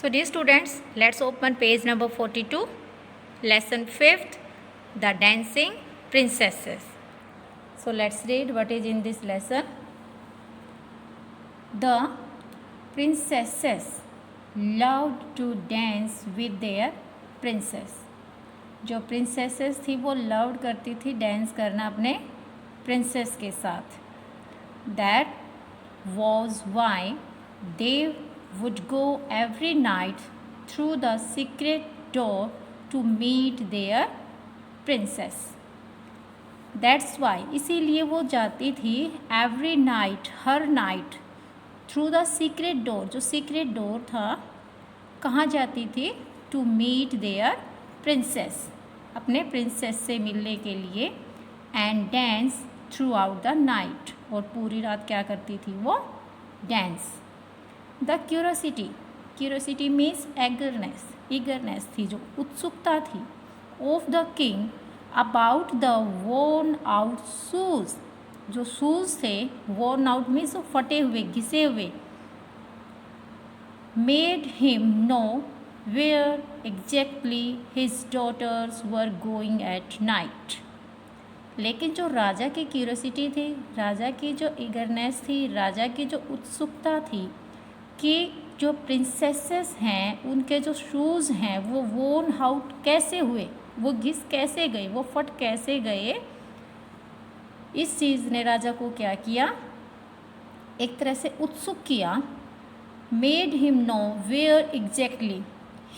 So dear students, let's open page number 42, lesson 5th, the dancing princesses. So let's read what is in this lesson. The princesses loved to dance with their princess. जो princesses थी वो loved करती थी dance करना अपने princess के साथ. That was why they would go every night through the secret door to meet their princess. That's why इसीलिए वो जाती थी every night, हर night through the secret door. जो सीक्रेट डोर था कहाँ जाती थी? टू मीट देयर प्रिंसेस, अपने प्रिंसेस से मिलने के लिए. And dance throughout the night, और पूरी रात क्या करती थी वो? Dance. The curiosity, curiosity means eagerness, eagerness थी, जो उत्सुकता थी. Of the king about the worn out shoes, जो शूज थे वोर्न आउट मीन्स फटे हुए, घिसे हुए. Made him know where exactly his daughters were going at night. लेकिन जो राजा की क्यूरियोसिटी थी, राजा की जो ईगरनेस थी, राजा की जो उत्सुकता थी कि जो प्रिंसेसेस हैं उनके जो शूज़ हैं वो वोर्न आउट कैसे हुए, वो घिस कैसे गए, वो फट कैसे गए, इस चीज़ ने राजा को क्या किया? एक तरह से उत्सुक किया. Made him know where exactly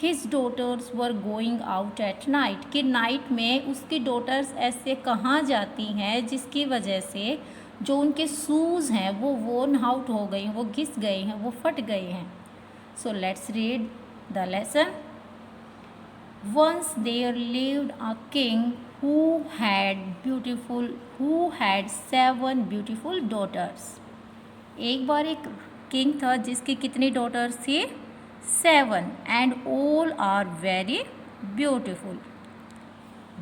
his daughters were going out at night, कि नाइट में उसकी डॉटर्स ऐसे कहाँ जाती हैं जिसकी वजह से जो उनके शूज़ हैं वो वोर्न आउट हो गए, वो घिस गए हैं, वो फट गए हैं. So let's read the lesson. Once there lived a king who had 7 beautiful daughters. एक बार एक किंग था जिसकी कितनी डॉटर्स थी? 7. And all are very beautiful.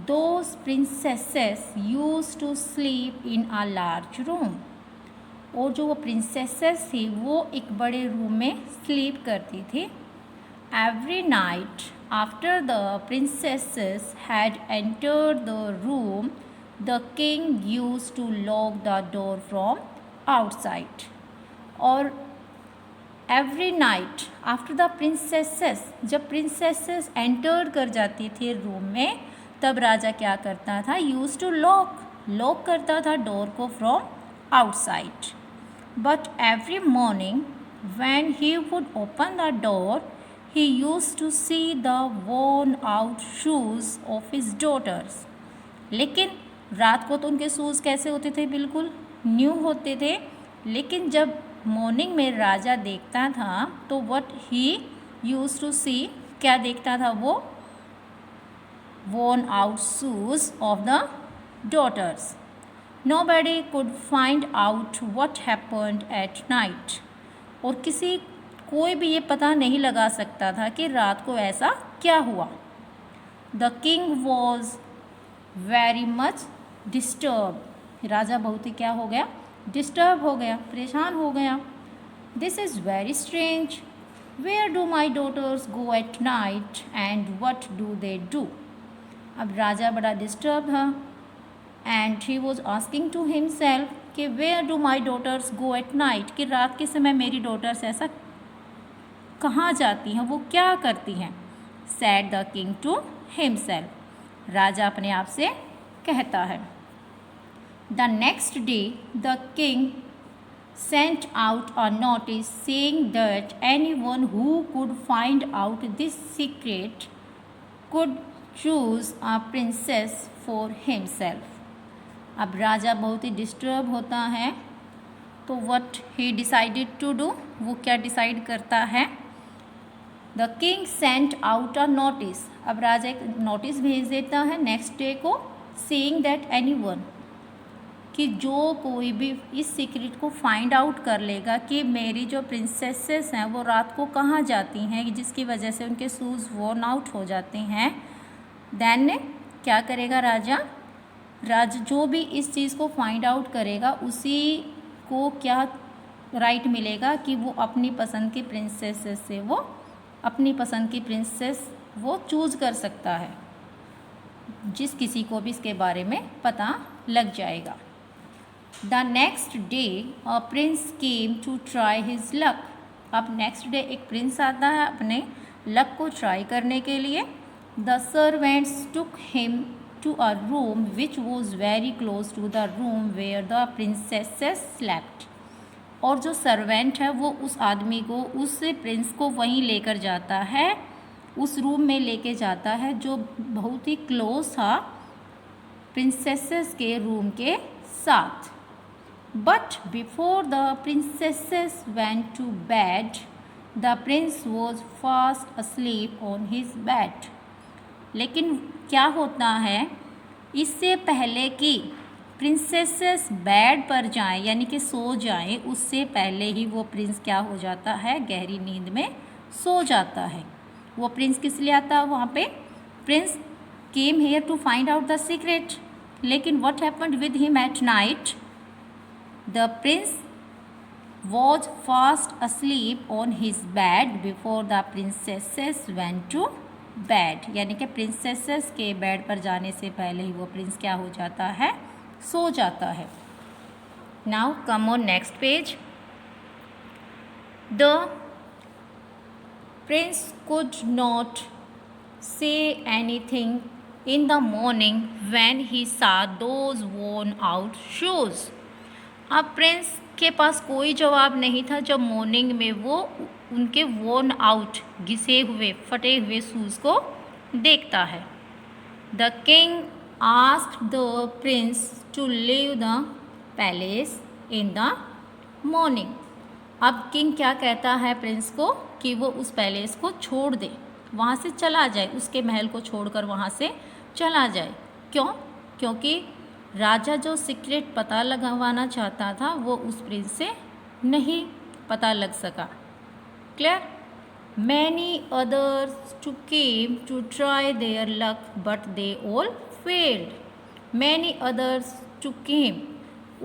Those princesses used to sleep in a large room. और जो वो प्रिंसेसेस थी वो एक बड़े रूम में स्लीप करती थी. Every night after the princesses had entered the room, the king used to lock the door from outside. और every night after the princesses, जब princesses enter कर जाती थी रूम में, तब राजा क्या करता था? used to lock करता था डोर को from outside. But every morning when he would open the door, he used to see the worn out shoes of his daughters. लेकिन रात को तो उनके शूज़ कैसे होते थे? बिल्कुल न्यू होते थे. लेकिन जब मॉर्निंग में राजा देखता था तो what he used to see, क्या देखता था वो? worn out shoes of the daughters. Nobody could find out what happened at night. और कोई भी ये पता नहीं लगा सकता था कि रात को ऐसा क्या हुआ. The king was very much disturb. राजा बहुत ही क्या हो गया? डिस्टर्ब हो गया, परेशान हो गया. This is very strange. Where do my daughters go at night and what do they do. अब राजा बड़ा डिस्टर्ब था. And he was asking to himself कि where do my daughters go at night, कि रात के समय मेरी डॉटर्स ऐसा कहाँ जाती हैं, वो क्या करती हैं. Said the king to himself. राजा अपने आप से कहता है. The next day the king sent out a notice saying that anyone who could find out this secret could choose a princess for himself. अब राजा बहुत ही डिस्टर्ब होता है, तो what he decided to do, वो क्या डिसाइड करता है? The king sent out a notice. अब राजा एक नोटिस भेज देता है नेक्स्ट डे को, सेइंग दैट एनीवन, कि जो कोई भी इस सीक्रेट को फाइंड आउट कर लेगा कि मेरी जो प्रिंसेसेस हैं वो रात को कहाँ जाती हैं जिसकी वजह से उनके शूज़ वोर्न आउट हो जाते हैं, देन क्या करेगा राजा जो भी इस चीज़ को फाइंड आउट करेगा उसी को क्या राइट मिलेगा कि वो अपनी पसंद की प्रिंसेसेस से वो अपनी पसंद की प्रिंसेस वो चूज़ कर सकता है, जिस किसी को भी इसके बारे में पता लग जाएगा। The next day a prince came to try his luck. अब नेक्स्ट डे एक प्रिंस आता है अपने लक को ट्राई करने के लिए। The servants took him to a room which was very close to the room where the princesses slept. और जो सर्वेंट है वो उस आदमी को, उस प्रिंस को वहीं लेकर जाता है, उस रूम में लेके जाता है जो बहुत ही क्लोज था प्रिंसेसेस के रूम के साथ। But before the princesses went to bed the prince was fast asleep on his bed. लेकिन क्या होता है, इससे पहले कि प्रिंसेसेस बेड पर जाएं यानी कि सो जाएं, उससे पहले ही वो प्रिंस क्या हो जाता है, गहरी नींद में सो जाता है। वो प्रिंस किस लिए आता है वहाँ पे? Prince came here to find out the secret. लेकिन what happened with him at night? The prince was fast asleep on his bed before the princesses went to bed. यानी कि प्रिंसेसेस के बेड पर जाने से पहले ही वो प्रिंस क्या हो जाता है, सो जाता है। Now come on next page. The Prince could not say anything in the morning when he सा दोज वोर्न आउट शूज़। अब प्रिंस के पास कोई जवाब नहीं था जब मॉर्निंग में वो उनके वोर्न आउट, घिसे हुए, फटे हुए शूज़ को देखता है। The king asked the prince to leave the palace in the morning. अब किंग क्या कहता है प्रिंस को कि वो उस पैलेस को छोड़ दे, वहाँ से चला जाए, उसके महल को छोड़कर वहाँ से चला जाए। क्यों? क्योंकि राजा जो सीक्रेट पता लगवाना चाहता था वो उस प्रिंस से नहीं पता लग सका। Clear? Many others too came to try their luck but they all failed. Many others too came,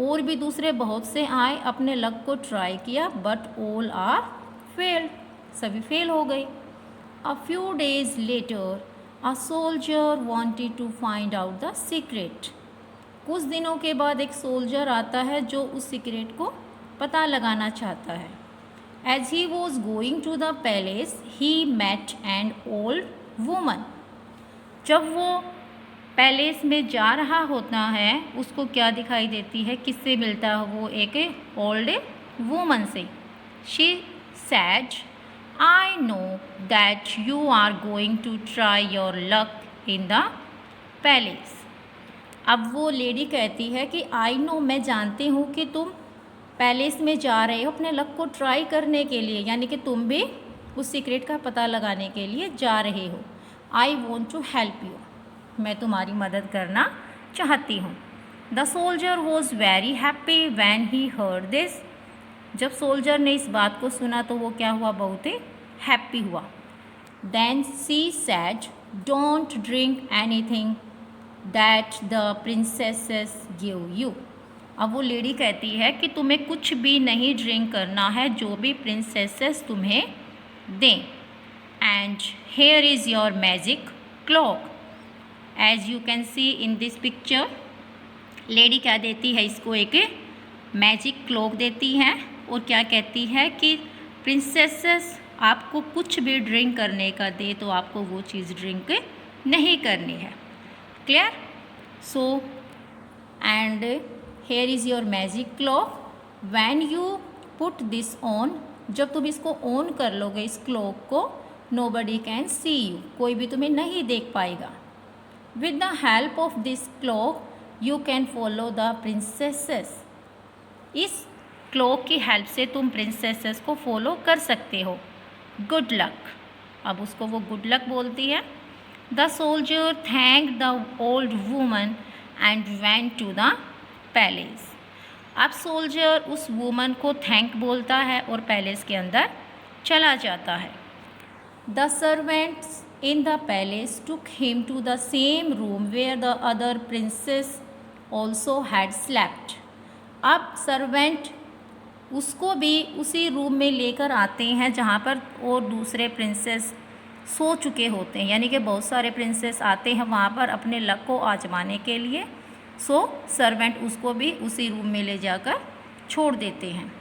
और भी दूसरे बहुत से आए, अपने लक को ट्राई किया, बट ऑल आर फेल्ड, सभी फेल हो गए। A few days later a soldier wanted to find out the secret. कुछ दिनों के बाद एक सोल्जर आता है जो उस सीक्रेट को पता लगाना चाहता है। As he was going to the palace he met an old woman. जब वो पैलेस में जा रहा होता है उसको क्या दिखाई देती है, किससे मिलता है वो? एक ओल्ड वूमन से। She said, I know that you are going to try your luck in the palace. अब वो लेडी कहती है कि आई नो, मैं जानती हूँ कि तुम पैलेस में जा रहे हो अपने लक को ट्राई करने के लिए, यानी कि तुम भी उस सीक्रेट का पता लगाने के लिए जा रहे हो। I want to help you, मैं तुम्हारी मदद करना चाहती हूँ। The soldier was very happy when he heard this. जब सोल्जर ने इस बात को सुना तो वो क्या हुआ, बहुत ही हैप्पी हुआ। Then she said, don't drink anything that the princesses give you. अब वो लेडी कहती है कि तुम्हें कुछ भी नहीं ड्रिंक करना है जो भी प्रिंसेसेस तुम्हें दें। And here is your magic cloak. As you can see in this picture, lady क्या देती है इसको, एक मैजिक क्लॉक देती है और क्या कहती है कि प्रिंसेसेस आपको कुछ भी ड्रिंक करने का दे तो आपको वो चीज़ ड्रिंक नहीं करनी है। Clear? So and here is your magic clock, when you put this on, जब तुम इसको ऑन कर लोगे इस क्लॉक को, नोबडी कैन सी यू, कोई भी तुम्हें नहीं देख पाएगा। With the help of this cloak you can follow the princesses. इस क्लॉक की हेल्प से तुम प्रिंसेसेस को फॉलो कर सकते हो। Good luck. अब उसको वो गुड लक बोलती है। The soldier thank the old woman and went to the palace. अब सोल्जर उस वूमन को थैंक बोलता है और पैलेस के अंदर चला जाता है। The servants in the palace took him to the same room where the other princess also had slept. अब सर्वेंट उसको भी उसी रूम में लेकर आते हैं जहाँ पर और दूसरे प्रिंसेस सो चुके होते हैं, यानी कि बहुत सारे प्रिंसेस आते हैं वहाँ पर अपने लक को आजमाने के लिए। सो सर्वेंट उसको भी उसी रूम में ले जाकर छोड़ देते हैं।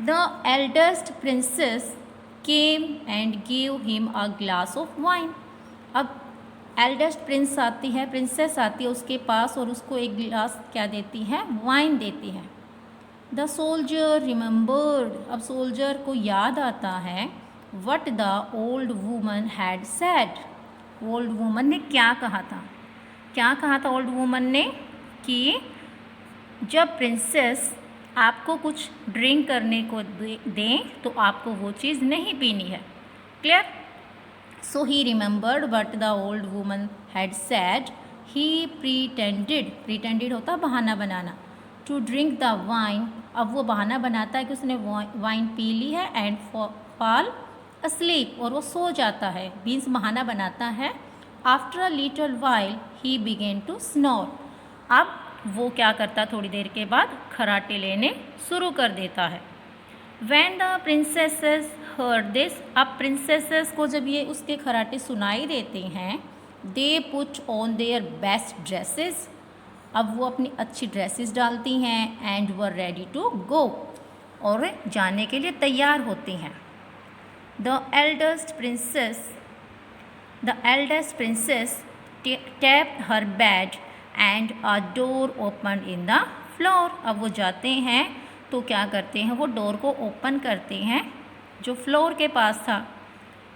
The eldest princess came and give him a glass of wine. अब एल्डेस्ट प्रिंसेस आती है उसके पास और उसको एक गिलास क्या देती है, वाइन देती है। द सोल्जर रिमेंबर्ड, अब सोल्जर को याद आता है what the old woman had said, old woman ने क्या कहा था ओल्ड वूमन ने कि जब प्रिंसेस आपको कुछ ड्रिंक करने को दें तो आपको वो चीज़ नहीं पीनी है। Clear? So he remembered what the old woman had said, he pretended होता बहाना बनाना, टू ड्रिंक द वाइन। अब वो बहाना बनाता है कि उसने वाइन पी ली है एंड फॉल अस्लीप, और वो सो जाता है, मीन्स बहाना बनाता है। After a little while he began to snore, अब वो क्या करता थोड़ी देर के बाद खराटे लेने शुरू कर देता है। When the princesses heard this, अब प्रिंसेसेस को जब ये उसके खराटे सुनाई देते हैं, they put on their best dresses, अब वो अपनी अच्छी ड्रेसेस डालती हैं and were ready to go, और जाने के लिए तैयार होती हैं। The eldest princess tapped her bed and a door opened in the floor, अब वो जाते हैं तो क्या करते हैं, वो डोर को ओपन करते हैं जो फ्लोर के पास था।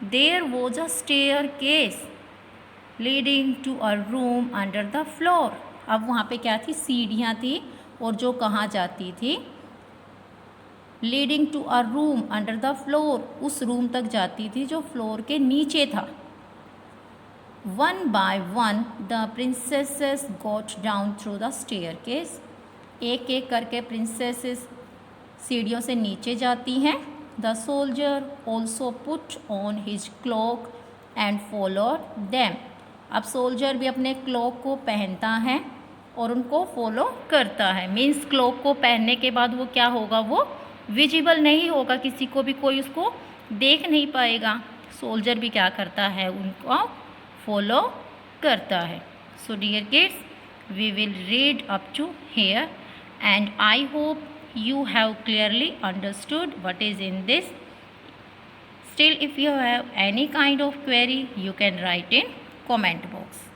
There was a staircase leading to a room under the floor, अब वहाँ पे क्या थी, सीढ़ियाँ थी और जो कहाँ जाती थी, leading to a room under the floor, उस रूम तक जाती थी जो फ्लोर के नीचे था। One by one the princesses got down through the staircase, एक एक करके प्रिंसेसेस सीढ़ियों से नीचे जाती हैं। The soldier also put on his cloak and followed them, अब सोल्जर भी अपने क्लॉक को पहनता है और उनको फॉलो करता है। मीन्स क्लॉक को पहनने के बाद वो क्या होगा, वो विजिबल नहीं होगा, किसी को भी कोई उसको देख नहीं पाएगा। सोल्जर भी क्या करता है, उनको फॉलो करता है। So dear kids, we will read up to here and I hope you have clearly understood what is in this. Still, if you have any kind of query, you can write in comment box.